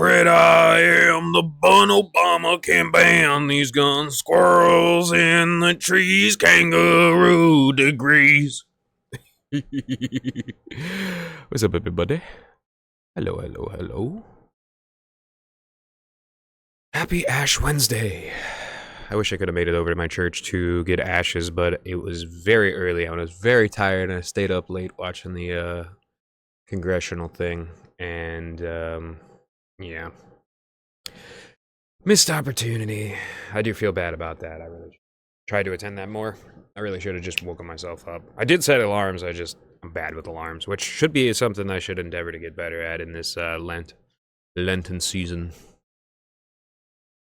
Spread I am the bun Obama can ban these guns. Squirrels in the trees, kangaroo degrees. What's up, everybody? Hello, hello, hello. Happy Ash Wednesday. I wish I could have made it over to my church to get ashes, but it was very early. I was very tired, and I stayed up late watching the congressional thing. And, yeah. Missed opportunity. I do feel bad about that. I really tried to attend that more. I really should have just woken myself up. I did set alarms. I'm bad with alarms, which should be something I should endeavor to get better at in this Lenten season.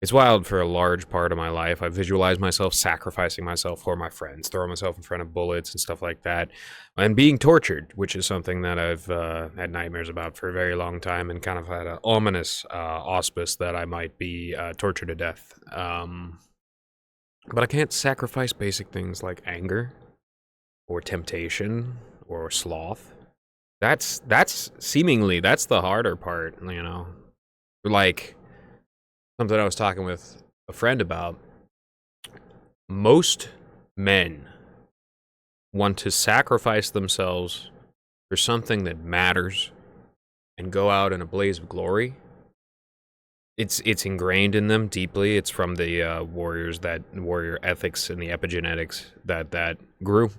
It's wild for a large part of my life. I visualize myself sacrificing myself for my friends, throwing myself in front of bullets and stuff like that, and being tortured, which is something that I've had nightmares about for a very long time, and kind of had an ominous auspice that I might be tortured to death. But I can't sacrifice basic things like anger, or temptation, or sloth. That's the harder part, you know? Like, something I was talking with a friend about. Most men want to sacrifice themselves for something that matters and go out in a blaze of glory. It's ingrained in them deeply. It's from the warrior ethics and the epigenetics that grew.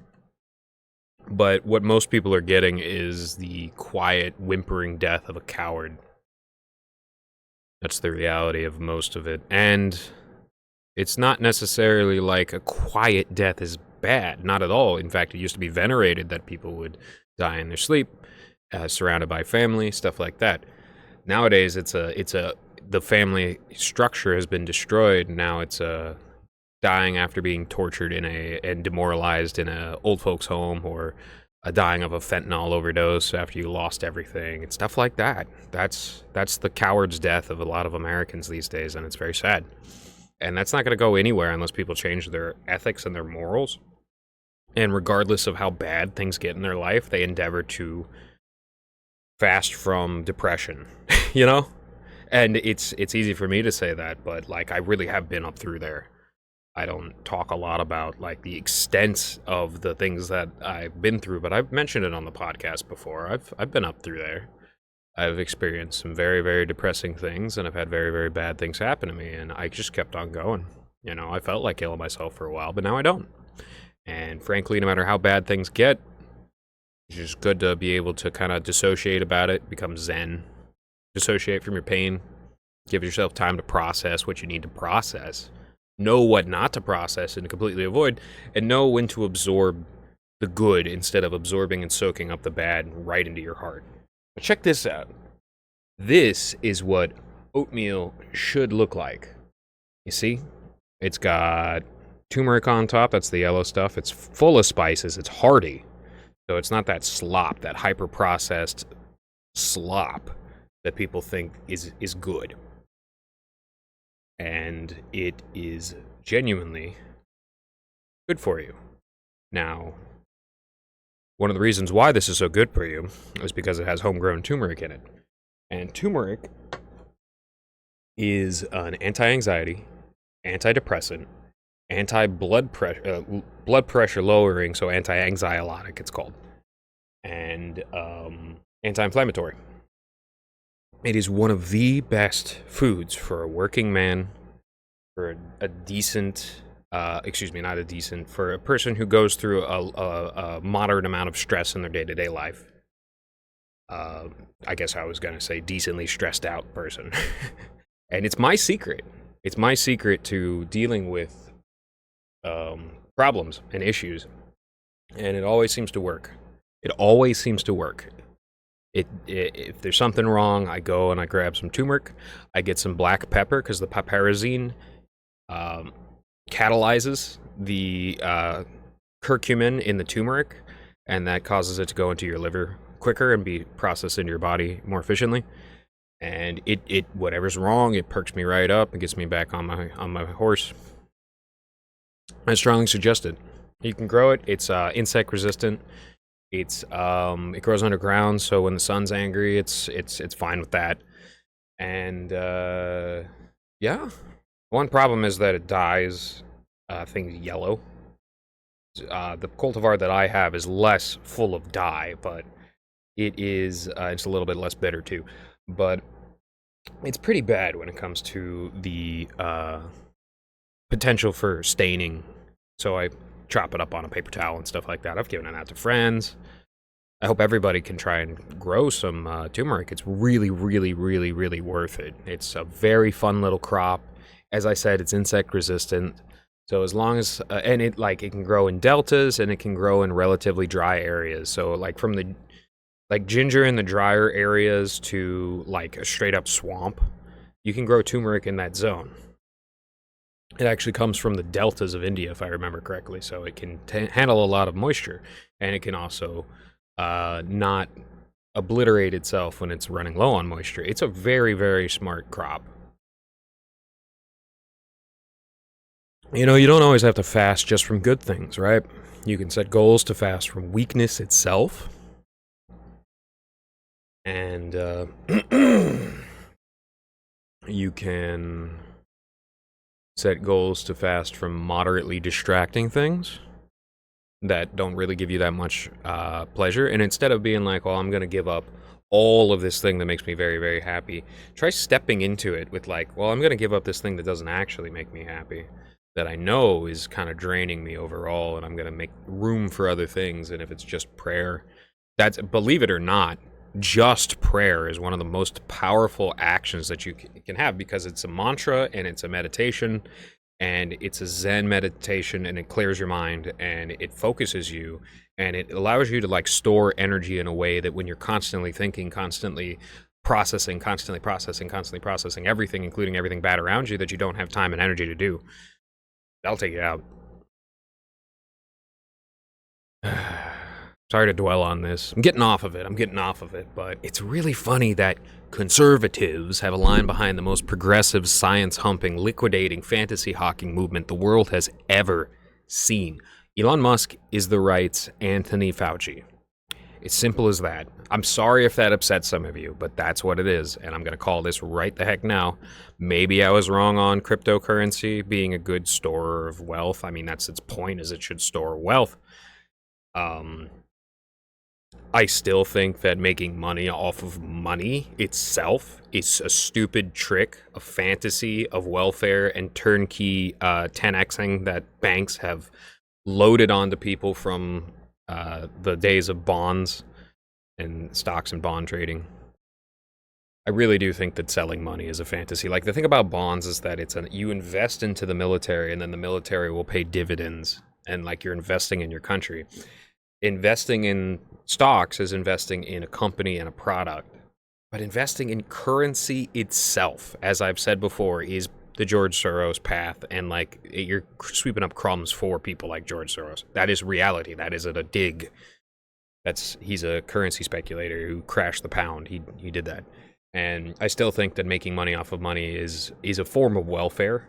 But what most people are getting is the quiet, whimpering death of a coward. That's the reality of most of it. And it's not necessarily like a quiet death is bad. Not at all. In fact, it used to be venerated that people would die in their sleep, surrounded by family, stuff like that. Nowadays, the family structure has been destroyed. Now it's dying after being tortured and demoralized in a old folks' home, or dying of a fentanyl overdose after you lost everything and stuff like that. That's the coward's death of a lot of Americans these days, and it's very sad. And that's not going to go anywhere unless people change their ethics and their morals. And regardless of how bad things get in their life, they endeavor to fast from depression, you know? And it's easy for me to say that, but like, I really have been up through there. I don't talk a lot about like the extent of the things that I've been through, but I've mentioned it on the podcast before. I've been up through there. I've experienced some very, very depressing things, and I've had very, very bad things happen to me, and I just kept on going. You know, I felt like killing myself for a while, but now I don't. And frankly, no matter how bad things get, it's just good to be able to kind of dissociate about it, become zen, dissociate from your pain, give yourself time to process what you need to process, know what not to process and to completely avoid, and know when to absorb the good instead of absorbing and soaking up the bad right into your heart. But check this out. This is what oatmeal should look like. You see? It's got turmeric on top. That's the yellow stuff. It's full of spices. It's hearty. So it's not that slop, that hyper-processed slop that people think is good. And it is genuinely good for you. Now, one of the reasons why this is so good for you is because it has homegrown turmeric in it. And turmeric is an anti-anxiety, antidepressant, anti-blood pressure lowering, so anti-anxiolytic it's called, and anti-inflammatory. It is one of the best foods for a working man, for a decent, for a person who goes through a moderate amount of stress in their day-to-day life. I guess I was going to say decently stressed out person. And it's my secret. It's my secret to dealing with problems and issues. And it always seems to work. It always seems to work. If there's something wrong, I go and I grab some turmeric. I get some black pepper, because the piperazine catalyzes the curcumin in the turmeric, and that causes it to go into your liver quicker and be processed into your body more efficiently. And it whatever's wrong, it perks me right up and gets me back on my horse. I strongly suggest it. You can grow it. It's insect resistant. It grows underground, so when the sun's angry, it's fine with that. And yeah, one problem is that it dyes things yellow. The cultivar that I have is less full of dye, but it is it's a little bit less bitter too. But it's pretty bad when it comes to the potential for staining. So I chop it up on a paper towel and stuff like that. I've given it out to friends. I hope everybody can try and grow some turmeric. It's really, really, really, really worth it. It's a very fun little crop. As I said, it's insect resistant. So as long as and it can grow in deltas and it can grow in relatively dry areas. So like from the ginger in the drier areas to like a straight up swamp, you can grow turmeric in that zone. It actually comes from the deltas of India, if I remember correctly, so it can handle a lot of moisture, and it can also not obliterate itself when it's running low on moisture. It's a very, very smart crop. You know, you don't always have to fast just from good things, right? You can set goals to fast from weakness itself. And you can set goals to fast from moderately distracting things that don't really give you that much pleasure. And instead of being like, well, I'm going to give up all of this thing that makes me very, very happy, try stepping into it with like, well, I'm going to give up this thing that doesn't actually make me happy, that I know is kind of draining me overall, and I'm going to make room for other things. And if it's just prayer, that's, believe it or not, just prayer is one of the most powerful actions that you can have, because it's a mantra and it's a meditation and it's a Zen meditation, and it clears your mind and it focuses you and it allows you to like store energy in a way that when you're constantly thinking, constantly processing everything, including everything bad around you that you don't have time and energy to do, that'll take you out. Sorry to dwell on this. I'm getting off of it, but it's really funny that conservatives have a line behind the most progressive, science-humping, liquidating, fantasy-hawking movement the world has ever seen. Elon Musk is the right's Anthony Fauci. It's simple as that. I'm sorry if that upsets some of you, but that's what it is, and I'm going to call this right the heck now. Maybe I was wrong on cryptocurrency being a good storer of wealth. I mean, that's its point, is it should store wealth. I still think that making money off of money itself is a stupid trick, a fantasy of welfare and turnkey 10xing that banks have loaded onto people from the days of bonds and stocks and bond trading. I really do think that selling money is a fantasy. Like, the thing about bonds is that you invest into the military, and then the military will pay dividends, and like you're investing in your country. Investing in stocks is investing in a company and a product. But investing in currency itself, as I've said before, is the George Soros path, and like you're sweeping up crumbs for people like George Soros. That is reality. That isn't a dig. He's a currency speculator who crashed the pound. He did that. And I still think that making money off of money is a form of welfare,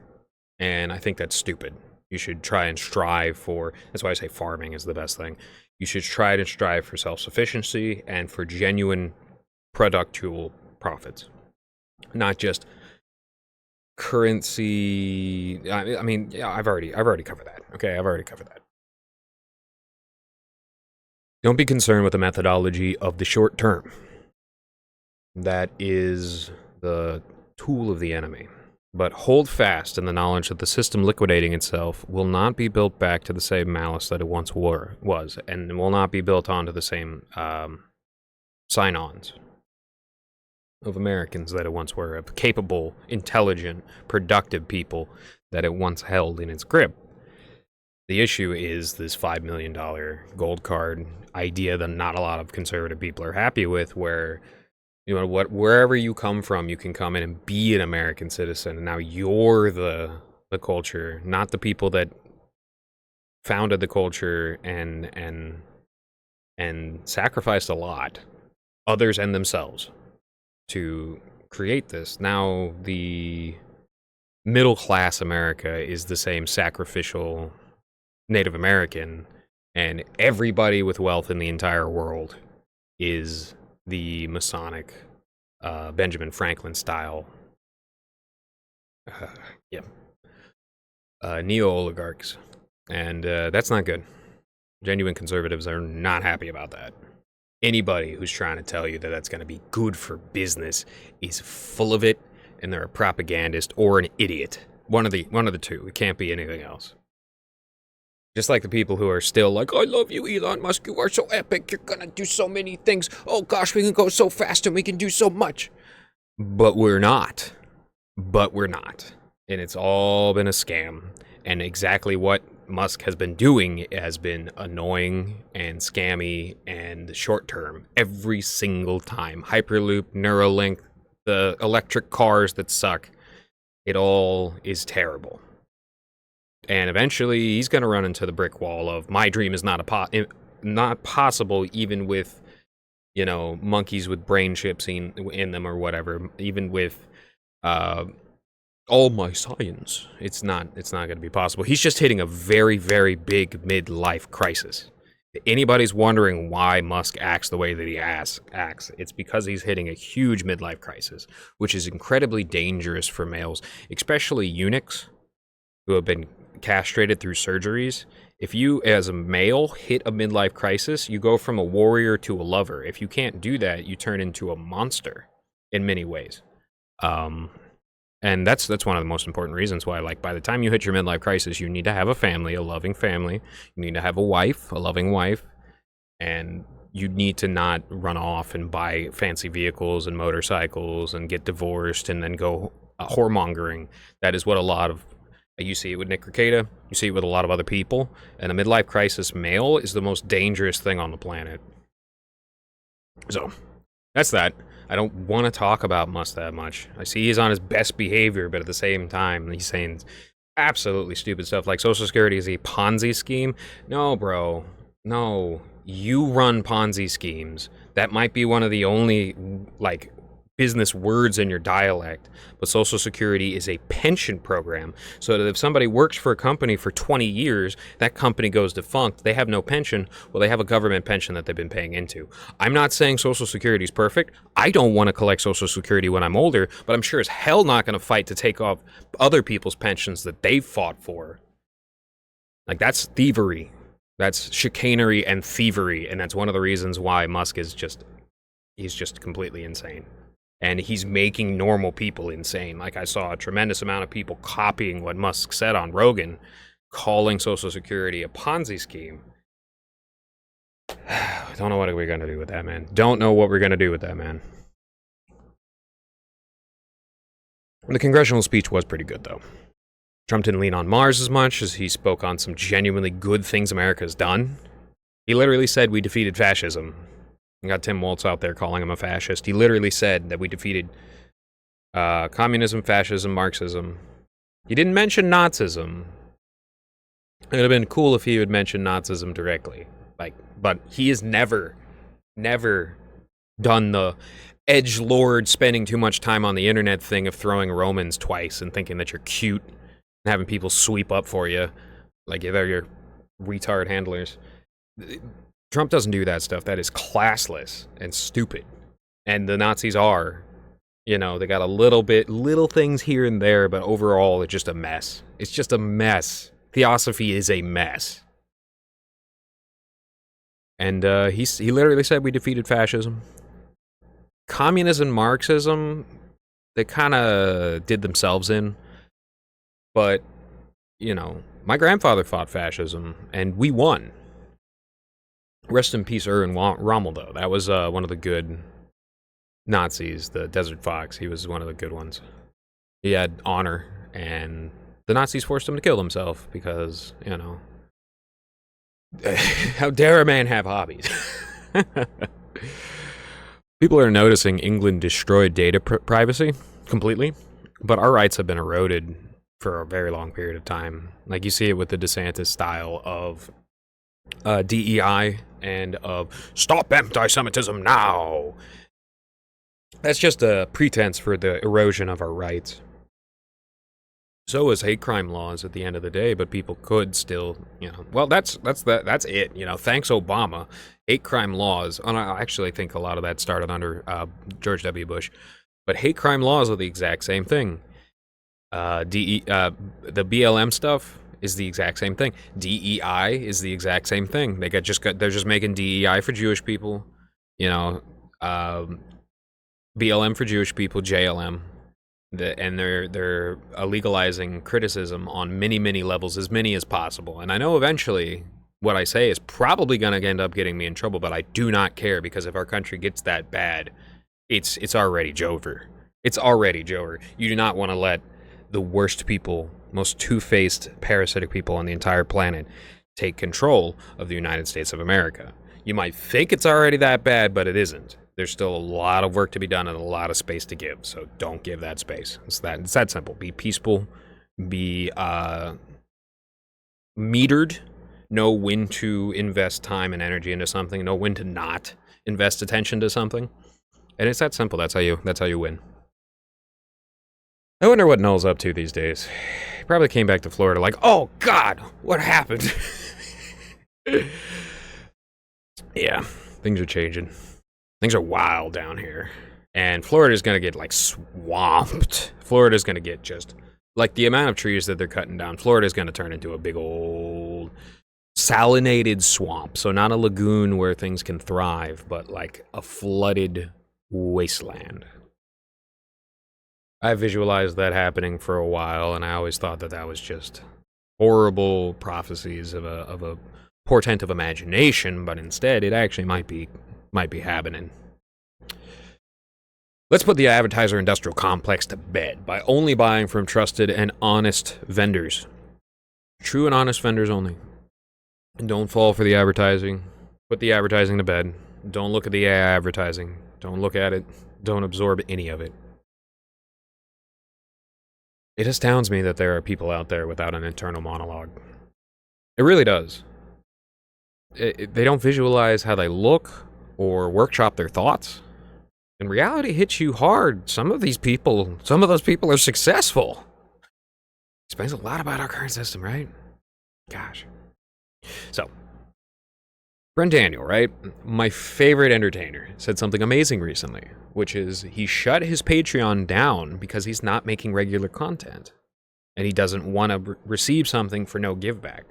and I think that's stupid. You should try and strive for, that's why I say farming is the best thing. You should try to strive for self-sufficiency and for genuine productual profits, not just currency. I mean, yeah, I've already covered that. Okay, I've already covered that. Don't be concerned with the methodology of the short term. That is the tool of the enemy. But hold fast in the knowledge that the system liquidating itself will not be built back to the same malice that it once was, and will not be built onto the same sign-ons of Americans that it once were, of capable, intelligent, productive people that it once held in its grip. The issue is this $5 million gold card idea that not a lot of conservative people are happy with, where, you know, wherever you come from, you can come in and be an American citizen, and now you're the culture, not the people that founded the culture and sacrificed a lot, others and themselves, to create this. Now the middle class America is the same sacrificial Native American, and everybody with wealth in the entire world is the Masonic Benjamin Franklin style. Yeah. Neo-oligarchs. And that's not good. Genuine conservatives are not happy about that. Anybody who's trying to tell you that that's going to be good for business is full of it, and they're a propagandist or an idiot. One of the two. It can't be anything else. Just like the people who are still like, I love you, Elon Musk. You are so epic. You're going to do so many things. Oh, gosh, we can go so fast and we can do so much. But we're not. And it's all been a scam. And exactly what Musk has been doing has been annoying and scammy and short-term every single time. Hyperloop, Neuralink, the electric cars that suck. It all is terrible. And eventually, he's going to run into the brick wall of my dream is not possible, even with, you know, monkeys with brain chips in them or whatever. Even with all my science, it's not going to be possible. He's just hitting a very, very big midlife crisis. If anybody's wondering why Musk acts the way that he acts, it's because he's hitting a huge midlife crisis, which is incredibly dangerous for males, especially eunuchs who have been castrated through surgeries. If you, as a male, hit a midlife crisis, you go from a warrior to a lover. If you can't do that, you turn into a monster in many ways. And that's one of the most important reasons why, like, by the time you hit your midlife crisis, you need to have a family, a loving family. You need to have a wife, a loving wife. And you need to not run off and buy fancy vehicles and motorcycles and get divorced and then go whoremongering. That is what a lot of... You see it with Nick Rekieta. You see it with a lot of other people. And a midlife crisis male is the most dangerous thing on the planet. So, that's that. I don't want to talk about Musk that much. I see he's on his best behavior, but at the same time, he's saying absolutely stupid stuff like Social Security is a Ponzi scheme. No, bro. No. You run Ponzi schemes. That might be one of the only, like, business words in your dialect, but Social Security is a pension program, so that if somebody works for a company for 20 years, that company goes defunct, they have no pension, well, they have a government pension that they've been paying into. I'm not saying Social Security is perfect. I don't want to collect Social Security when I'm older, but I'm sure as hell not going to fight to take off other people's pensions that they've fought for. Like, that's thievery. That's chicanery and thievery, and that's one of the reasons why Musk is he's just completely insane. And he's making normal people insane. Like, I saw a tremendous amount of people copying what Musk said on Rogan, calling Social Security a Ponzi scheme. Don't know what we're going to do with that, man. Don't know what we're going to do with that, man. The congressional speech was pretty good, though. Trump didn't lean on Mars as much as he spoke on some genuinely good things America's done. He literally said we defeated fascism. You got Tim Waltz out there calling him a fascist. He literally said that we defeated communism, fascism, Marxism. He didn't mention Nazism. It would have been cool if he had mentioned Nazism directly. But he has never done the edgelord spending too much time on the internet thing of throwing Romans twice and thinking that you're cute and having people sweep up for you like they're your retard handlers. Trump doesn't do that stuff. That is classless and stupid. And the Nazis are, you know, they got little things here and there, but overall it's just a mess. It's just a mess. Theosophy is a mess. And he literally said we defeated fascism. Communism, Marxism, they kind of did themselves in. But, you know, my grandfather fought fascism, and we won. Rest in peace, Erwin Rommel, though. That was one of the good Nazis, the Desert Fox. He was one of the good ones. He had honor, and the Nazis forced him to kill himself because, you know, how dare a man have hobbies? People are noticing England destroyed data privacy completely, but our rights have been eroded for a very long period of time. Like, you see it with the DeSantis style of DEI and of stop anti-Semitism now. That's just a pretense for the erosion of our rights. So is hate crime laws at the end of the day, but people could still, well, that's it. Thanks Obama. Hate crime laws, and I actually think a lot of that started under George W. Bush, but hate crime laws are the exact same thing. The BLM stuff is the exact same thing. DEI is the exact same thing. They're just making DEI for Jewish people, BLM for Jewish people, JLM. And they're legalizing criticism on many levels, as many as possible. And I know eventually what I say is probably going to end up getting me in trouble, but I do not care, because if our country gets that bad, it's already Jover. It's already Jover. You do not want to let the worst people, most two-faced, parasitic people on the entire planet take control of the United States of America. You might think it's already that bad, but it isn't. There's still a lot of work to be done and a lot of space to give, so don't give that space. It's that simple. Be peaceful, be metered, know when to invest time and energy into something, know when to not invest attention to something. And it's that simple. That's how you win. I wonder what Noel's up to these days. He probably came back to Florida like, oh God, what happened? Yeah, things are changing. Things are wild down here. And Florida's going to get, like, swamped. Florida's going to get just, like, the amount of trees that they're cutting down, Florida's going to turn into a big old salinated swamp. So not a lagoon where things can thrive, but, like, a flooded wasteland. I visualized that happening for a while, and I always thought that was just horrible prophecies of a portent of imagination, but instead it actually might be happening. Let's put the advertiser industrial complex to bed by only buying from trusted and honest vendors. True and honest vendors only. And don't fall for the advertising. Put the advertising to bed. Don't look at the AI advertising. Don't look at it. Don't absorb any of it. It astounds me that there are people out there without an internal monologue. It really does. They don't visualize how they look or workshop their thoughts. And reality hits you hard. Some of those people are successful. Explains a lot about our current system, right? Gosh. So, Brent Daniel, right? My favorite entertainer, said something amazing recently, which is he shut his Patreon down because he's not making regular content. And he doesn't want to receive something for no give back.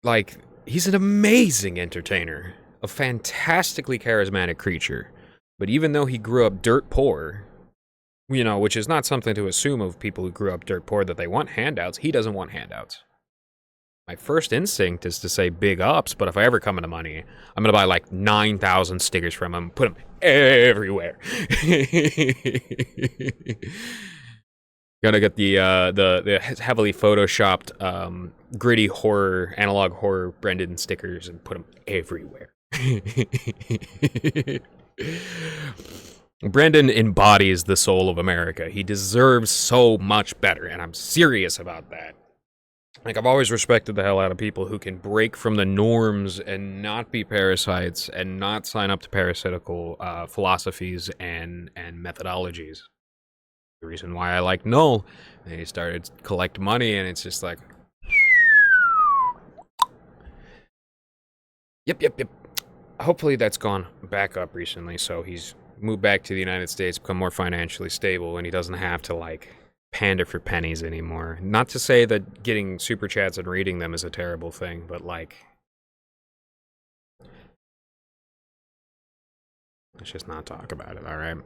Like, he's an amazing entertainer, a fantastically charismatic creature. But even though he grew up dirt poor, which is not something to assume of people who grew up dirt poor that they want handouts, he doesn't want handouts. My first instinct is to say big ups, but if I ever come into money, I'm going to buy like 9,000 stickers from him, put them everywhere. Gonna get the heavily photoshopped, gritty horror, analog horror Brendan stickers and put them everywhere. Brendan embodies the soul of America. He deserves so much better, and I'm serious about that. Like, I've always respected the hell out of people who can break from the norms and not be parasites and not sign up to parasitical philosophies and methodologies. The reason why I like Noel, and he started to collect money, and it's just like, yep. Hopefully that's gone back up recently, so he's moved back to the United States, become more financially stable, and he doesn't have to, like, pander for pennies anymore. Not to say that getting super chats and reading them is a terrible thing, but, like, let's just not talk about it, alright?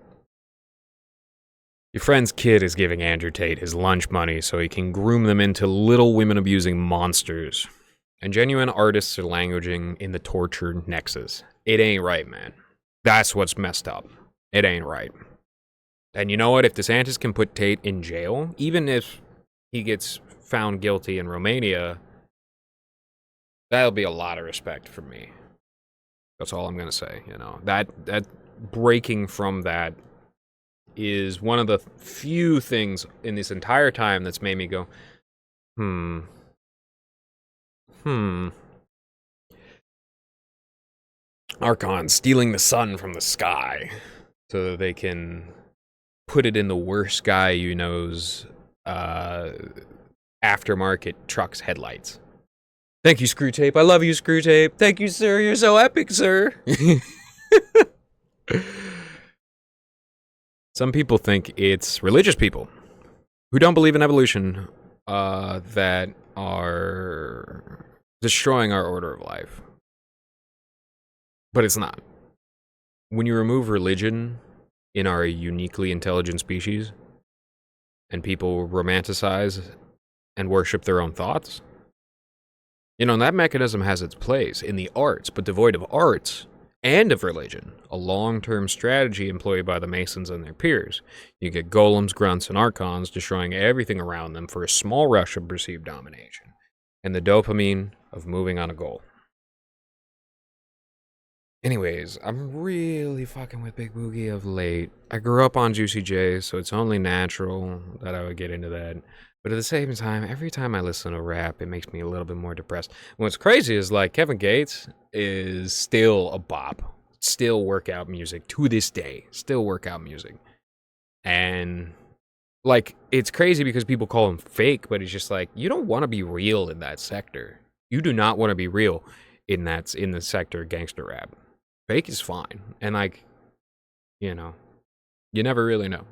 Your friend's kid is giving Andrew Tate his lunch money so he can groom them into little women-abusing monsters. And genuine artists are languaging in the torture nexus. It ain't right, man. That's what's messed up. It ain't right. And you know what? If DeSantis can put Tate in jail, even if he gets found guilty in Romania, that'll be a lot of respect for me. That's all I'm going to say, That breaking from that is one of the few things in this entire time that's made me go, Archon stealing the sun from the sky so that they can put it in the worst guy you know's aftermarket truck's headlights. Thank you, Screw Tape. I love you, Screw Tape. Thank you, sir. You're so epic, sir. Some people think it's religious people who don't believe in evolution that are destroying our order of life. But it's not. When you remove religion in our uniquely intelligent species, and people romanticize and worship their own thoughts, you know, that mechanism has its place in the arts, but devoid of arts and of religion, a long-term strategy employed by the Masons and their peers. You get golems, grunts, and archons destroying everything around them for a small rush of perceived domination, and the dopamine of moving on a goal. Anyways, I'm really fucking with Big Boogie of late. I grew up on Juicy J, so it's only natural that I would get into that. But at the same time, every time I listen to rap, it makes me a little bit more depressed. What's crazy is, like, Kevin Gates is still a bop. Still workout music to this day. Still workout music. And, like, it's crazy because people call him fake, but it's just like, you don't want to be real in that sector. You do not want to be real in the sector of gangster rap. Fake is fine. And, like, you know, you never really know.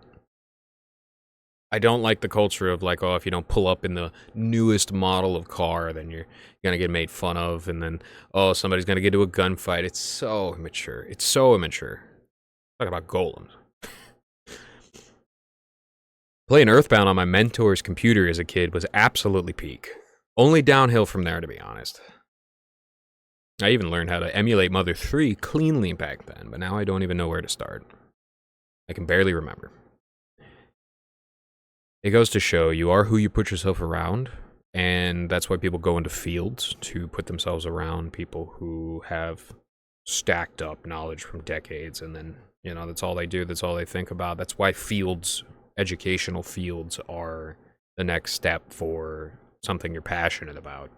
I don't like the culture of, like, oh, if you don't pull up in the newest model of car, then you're going to get made fun of. And then, oh, somebody's going to get into a gunfight. It's so immature. It's so immature. Talk about golems. Playing Earthbound on my mentor's computer as a kid was absolutely peak. Only downhill from there, to be honest. I even learned how to emulate Mother 3 cleanly back then, but now I don't even know where to start. I can barely remember. It goes to show you are who you put yourself around, and that's why people go into fields to put themselves around people who have stacked up knowledge from decades, and then, you know, that's all they do, that's all they think about. That's why fields, educational fields, are the next step for something you're passionate about.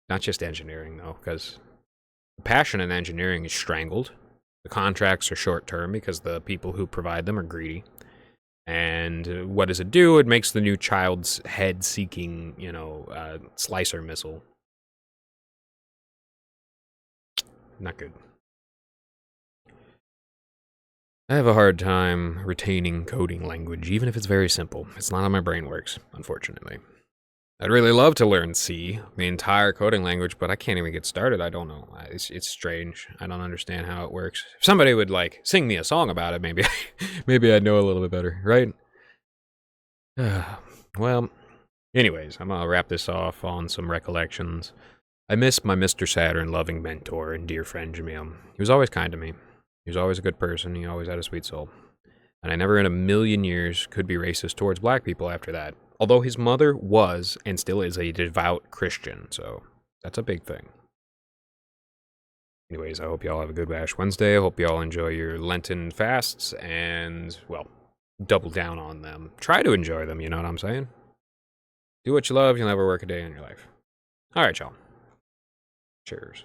Not just engineering, though, because passion in engineering is strangled. The contracts are short-term because the people who provide them are greedy. And what does it do? It makes the new child's head-seeking, you know, slicer missile. Not good. I have a hard time retaining coding language, even if it's very simple. It's not how my brain works, unfortunately. I'd really love to learn C, the entire coding language, but I can't even get started. I don't know. It's strange. I don't understand how it works. If somebody would, like, sing me a song about it, maybe maybe I'd know a little bit better, right? Well, anyways, I'm gonna wrap this off on some recollections. I miss my Mr. Saturn loving mentor and dear friend Jamil. He was always kind to me. He was always a good person. He always had a sweet soul. And I never in a million years could be racist towards black people after that. Although his mother was, and still is, a devout Christian, so that's a big thing. Anyways, I hope y'all have a good Ash Wednesday. I hope y'all enjoy your Lenten fasts, and, well, double down on them. Try to enjoy them, you know what I'm saying? Do what you love, you'll never work a day in your life. Alright, y'all. Cheers.